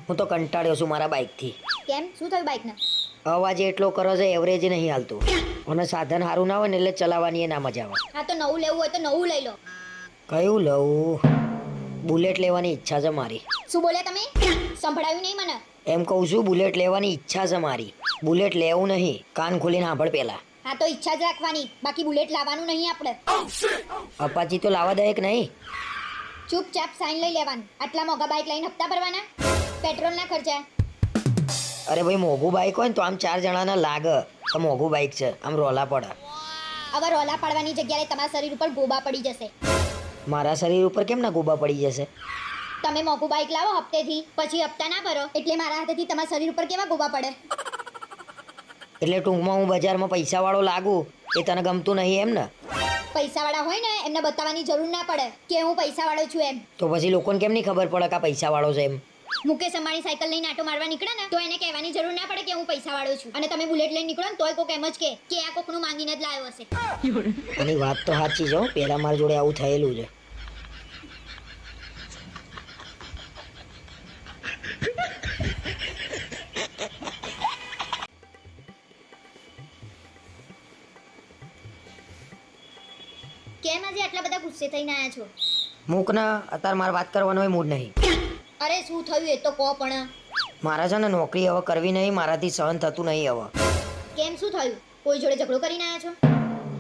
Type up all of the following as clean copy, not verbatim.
હું તો કંટાળ્યો છું મારા બાઇકથી. કેમ, શું થયું બાઇકને? અવાજ એટલો કરો છે, એવરેજ નહીં હાલતું. અને સાધન સારું ના હોય ને એટલે ચલાવવાની ના મજા આવે. હા તો નવું લેવું હોય તો નવું લઈ લો. કયું લઉં? બુલેટ લેવાની ઈચ્છા છે મારી. શું બોલ્યા તમે? સંભળાયું નહીં મને. એમ કહું છું, બુલેટ લેવાની ઈચ્છા છે મારી. બુલેટ લેવું નહીં, કાન ખોલીને સાંભળ પેલા. હા તો ઈચ્છા જ રાખવાની, બાકી બુલેટ લાવવાનું નહીં આપણે. અપાચી તો લાવવા દે કે નહીં? ચૂપચાપ સાઈન લઈ લેવાનું. આટલા મોંઘા બાઇક લઈને હપ્તા ભરવાના, પેટ્રોલના ખર્ચા. અરે ભાઈ, મોંઘું બાઇક હોય ને તો આમ 4 જણાને લાગે તો મોંઘું બાઇક છે, આમ રોલા પડે. હવે રોલા પાડવાની જગ્યાએ તમારા શરીર ઉપર ગોબા પડી જશે. મારા શરીર ઉપર કેમ ના ગોબા પડી જશે? તમે મોંઘું બાઇક લાવો હપ્તેથી, પછી હપ્તા ના ભરો એટલે મારા હાથેથી તમારા શરીર ઉપર કેવા ગોબા પડે? એટલે ટૂંકમાં હું બજારમાં પૈસાવાળો લાગુ એ તને ગમતું નહીં એમ ને? પૈસાવાળા હોય ને એમને બતાવવાની જરૂર ના પડે કે હું પૈસાવાળો છું એમ. તો પછી લોકોને કેમ નહીં ખબર પડે કે આ પૈસાવાળો છે એમ? મુકેશ અંબાણી સાયકલ લઈને આટો મારવા નીકળે ને તો એને કહેવાની જરૂર ના પડે કે હું પૈસાવાળો છું. અને તમે બુલેટ લઈને નીકળો ને તોય કોક એમ જ કે આ કોકનું માંગીને જ લાવ્યો હશે. એની વાત તો સાચી છે. પેલા મારા જોડે આવું થયેલું છે. કેમ આજે આટલા બધા ગુસ્સે થઈને આયા છો? મૂક ને, અત્યારે મારે વાત કરવાનો હોય મૂડ નહીં. અરે શું થયું એ તો કહો પણ. મારા છે ને નોકરી હવે કરવી નહીં, મારાથી સહન થતું નહીં હવે. કેમ, શું થયું? કોઈ જોડે ઝઘડો કરીને આયા છો?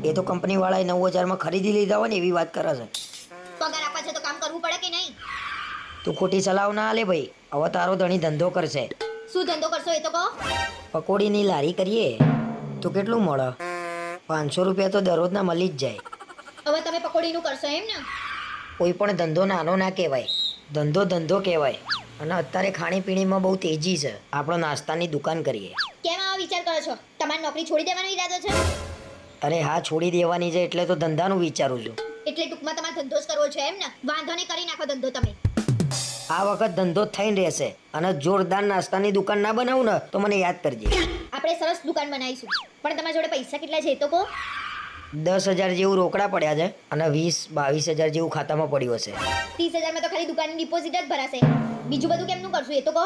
એ તો કંપનીવાળાએ 9000 ખરીદી લીધા હોય ને એવી વાત કરે છે. પગાર આપવા છે તો કામ કરવું પડે કે નહીં? તું ખોટી સલાહ ના આલે ભાઈ. હવે તારો ધણી ધંધો કરશે. શું ધંધો કરશો એ તો કહો. પકોડીની લારી કરીએ તો કેટલું મળે? 500 રૂપિયા તો દરરોજના મળી જ જાય. હવે તમે પકોડીનું કરશો એમ ને? કોઈ પણ ધંધો નાનો ના કહેવાય, ધંધો ધંધો કહેવાય. અને અત્યારે ખાણીપીણીમાં બહુ તેજી છે. આપણે નાસ્તાની દુકાન કરીએ. કેમ આવા વિચાર કરો છો? તમારી નોકરી છોડી દેવાનો ઈરાદો છે? અરે હા, છોડી દેવાની છે એટલે તો ધંધાનું વિચારું છું. એટલે ટૂંકમાં તમારે ધંધો જ કરવો છે એમ ને? વાંધો નહીં, કરી નાખો ધંધો તમે. આ વખત ધંધો થઈને રહેશે. અને જોરદાર નાસ્તાની દુકાન ના બનાવું ને તો મને યાદ કરજે. આપણે સરસ દુકાન બનાવીશું, પણ તમારા જોડે પૈસા કેટલા છે એ તો કહો. 10,000 જેવું રોકડા પડ્યા છે અને 20-22,000 જેવું ખાતામાં પડ્યું હશે. 30,000 માં તો ખાલી દુકાનની ડિપોઝિટ જ ભરાશે. બીજું બધું કેમનું કરશું એ તો કહો.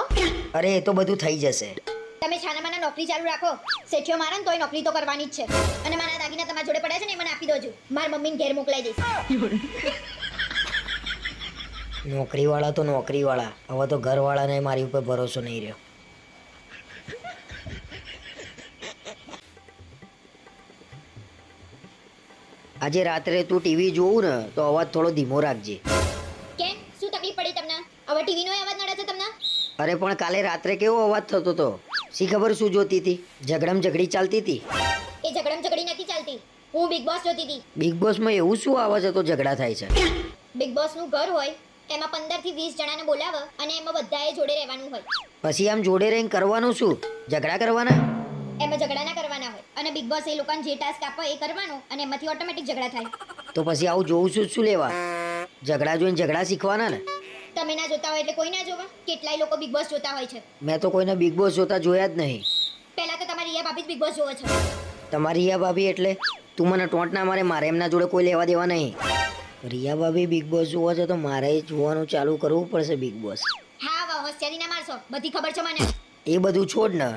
અરે એ તો બધું થઈ જશે. તમે છાનામાના નોકરી ચાલુ રાખો. શેઠિયો મારે ને તોય નોકરી તો કરવાની જ છે. અને મારા દાગીના તમારા જોડે પડ્યા છે ને એ મને આપી દોજો. મારા મમ્મીને ઘેર મોકલાઈ દઈશ. નોકરીવાળા તો નોકરીવાળા, હવે તો ઘરવાળાને મારી ઉપર ભરોસો નહીં રહ્યો. આજે રાત્રે તું ટીવી જોવું ને તો અવાજ થોડો ધીમો રાખજે. કેમ, શું તકલીફ પડી તમને? હવે ટીવીનો અવાજ નડે છે તમને? અરે પણ કાલે રાત્રે કેવો અવાજ થતો હતો? શી ખબર શું જોતી હતી? ઝઘડમ ઝઘડી ચાલતી હતી. એ ઝઘડમ ઝઘડી નથી ચાલતી, હું બિગ બોસ જોતી હતી. બિગ બોસમાં એવું શું આવે છે તો ઝઘડા થાય છે? બિગ બોસનું ઘર હોય, એમાં 15 થી 20 જણાને બોલાવે અને એમાં બધાએ જોડે રહેવાનું હોય. પછી આમ જોડે રહીને કરવાનું શું? ઝઘડા કરવાના? એમાં ઝઘડા ના કરવાના હોય અને બિગ બોસ એ લોકોને જે ટાસ્ક આપે એ કરવાનો અને એમાંથી ઓટોમેટિક ઝઘડા થાય. તો પછી આવું જોવું શું લેવા? ઝઘડા જોઈને ઝઘડા શીખવાના ને? તમે ના જોતા હોય એટલે કોઈ ના જોવા? કેટલાય લોકો બિગ બોસ જોતા હોય છે. મેં તો કોઈને બિગ બોસ જોતા જોયા જ નહીં. પહેલા તો તમારી રિયા ભાભી જ બિગ બોસ જોવે છે. તમારી રિયા ભાભી એટલે? તું મને ટોંટ ના મારે, મારે એમના જોડે કોઈ લેવા દેવા નહીં. રિયા ભાભી બિગ બોસ જોવા છે તો મારે જોવાનું ચાલુ કરવું પડશે બિગ બોસ. હા વાહ, હોશિયારી ના મારશો, બધી ખબર છે મને. એ બધું છોડ ને,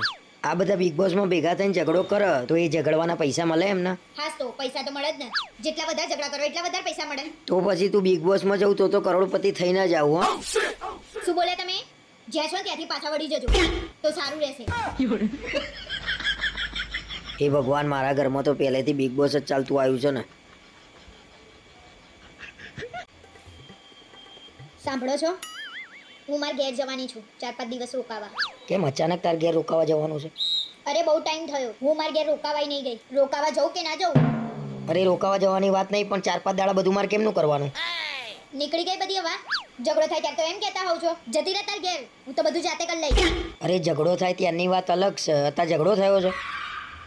આ બધા બિગ બોસમાં ભેગા થઈને ઝઘડો કરે તો એ ઝઘડવાના પૈસા મળે એમને? હાસ તો પૈસા તો મળે જ ને. જેટલા વધારે ઝઘડા કરો એટલા વધારે પૈસા મળે. તો પછી તું બિગ બોસમાં જવું તો કરોડપતિ થઈને જ આવું. હા, શું બોલ્યા તમે? જ્યાં છો ત્યાંથી પાછા વળી જજો તો સારું રહેશે. હે ભગવાન, મારા ઘરમાં તો પહેલેથી બિગ બોસ જ ચાલતું આવ્યું છે ને. સાંભળો છો, હું મારા ઘેર જવાની છું 4-5 દિવસ રોકાવા. કેમ અચાનક તાર ઘેર રોકાવા જવાનું છે? અરે બહુ ટાઈમ થયો, હું મારા ઘેર રોકાવાય નહીં ગઈ. રોકાવા જવું કે ના જવું? અરે રોકાવા જવાની વાત નહીં, પણ 4-5 દાડા બધું મારે કેમનું કરવાનું? નીકળી ગઈ બધી હવા. ઝઘડો થાય ત્યારે તો એમ કહેતા હોવ છો જતી રહે તાર ઘેર, હું તો બધું જાતે કરી લઈશ. અરે ઝઘડો થાય ત્યારની વાત અલગ છે, અત્યારે ઝઘડો થયો છે.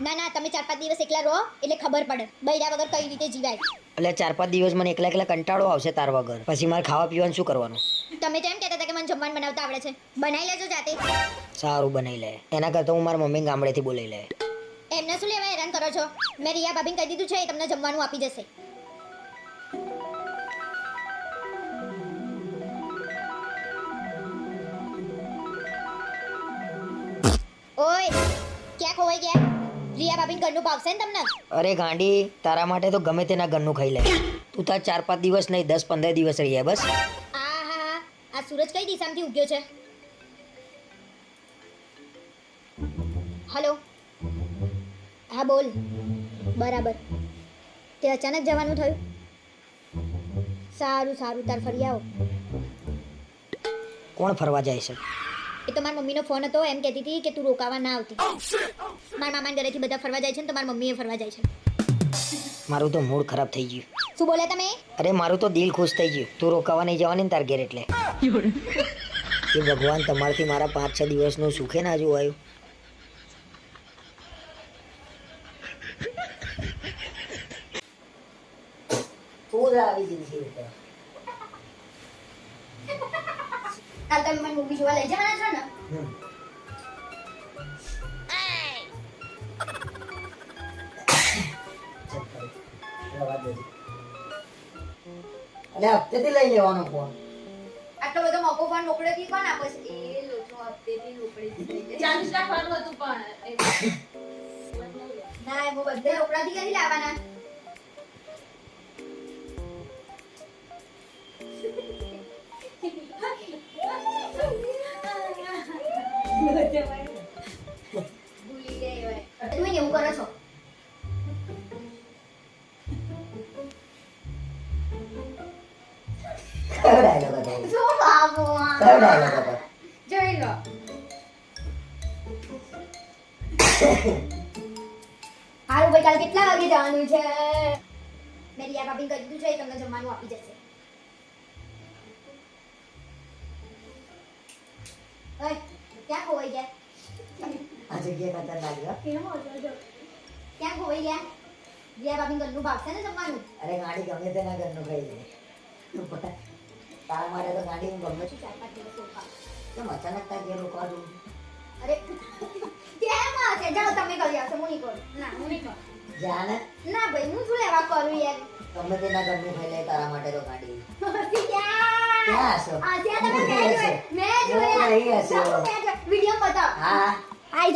ના ના, તમે 4-5 દિવસ એકલા રહો એટલે ખબર પડે બૈરા વગર કઈ રીતે જીવાય. એટલે 4-5 દિવસ મને એકલા એકલા કંટાળો આવશે તાર વગર. પછી મારે ખાવા પીવાનું શું કરવાનું? તમે તો એમ કહેતા હતા કે મને જમવાનું બનાવતા આવડે છે, બનાવી લેજો જાતે. સારું, બનાવી લે. એના કરતાં હું મારા મમ્મી ગામડેથી બોલાવી લે. એમને શું લેવા હેરાન કરો છો? મેં રિયા ભાભીને કહી દીધું છે, એ તમને જમવાનું આપી જશે. ગયા રિયા ભાભીને ઘરનું ભાવશે ને તમને અરે ગાંડી, તારા માટે તો ગમે તેના ઘરનું ખાઈ લે. તું તાર 4-5 દિવસ નહીં 10-15 દિવસ રહી બસ. આ સૂરજ કઈ દિશામાંથી ઉગ્યો છે હલો હા બોલ બરાબર તે અચાનક જવાનું થયું સારું સારું તાર ફરી આવો કોણ ફરવા જાય છે? એ તો મારી મમ્મીનો ફોન હતો એમ કહેતી હતી કે તું રોકાવા ના આવતી મારા મામાના ઘરેથી બધા ફરવા જાય છે ને તો મારી મમ્મીએ ફરવા જાય છે મારું તો મૂડ ખરાબ થઈ ગયું. શું બોલે તમે અરે મારું તો દિલ ખુશ થઈ ગયું. તું રોકાવા નહીં જવાની ને તાર ઘેર એટલે. એ ભગવાન તમારથી મારા 5-6 દિવસનું સુખે ના જોવાયું. કાલ તમે મને મૂવી જોવા લઈ જવાના છો ને અલે હપ્તેથી લઈ લેવાનો ફોન. આટલો બધો મોકો ફોન રોકડેથી કોણ આપે છે એ લોકો હપ્તેથી રોકડેથી ચાલીસ રાખવાનું હતું પણ ના એ બધે રોકડાથી ક્યાંથી લાવવાના ભૂલી ગઈ તું એવું કરો છો કયો ડાયલોગ હતો? શું બાબુ કયો ડાયલોગ હતો? જોઈ લો હારું ભાઈ કાલ કેટલા વાગે જવાનું છે મેં રિયા ભાભી કહી દીધું છે એ તમને જમવાનું આપી જશે ઓય ક્યાં ખોવાઈ ગયા આ જગ્યા ખતરનાક છે. ક્યાં ખોવાઈ ગયા રિયા ભાભી ઘરનું ભાવશે ને જમવાનું અરે ગાડી ગમે તેના ઘરનું ખાઈ લે. તારા માટે તો ગાડી હું ગમે છું. 4-5 દિવસ રોકાવ કેમ અચાનક તાર ઘેર રોકવા દઉં? અરે કેમ હશે જાઓ તમે કરી આવશો હું નહીં કરું ના હું નહીં કરું જા ને, ના ભાઈ હું શું લેવા કરું યાર ગમે તેના ઘરનું ખાઈ લે તારા માટે તો ગાડી. ક્યાં ક્યાં હશો? આ ત્યાં તમે મેં જોયા નહીં હશે. વિડિયો બતાવ હા આઈ જાઓ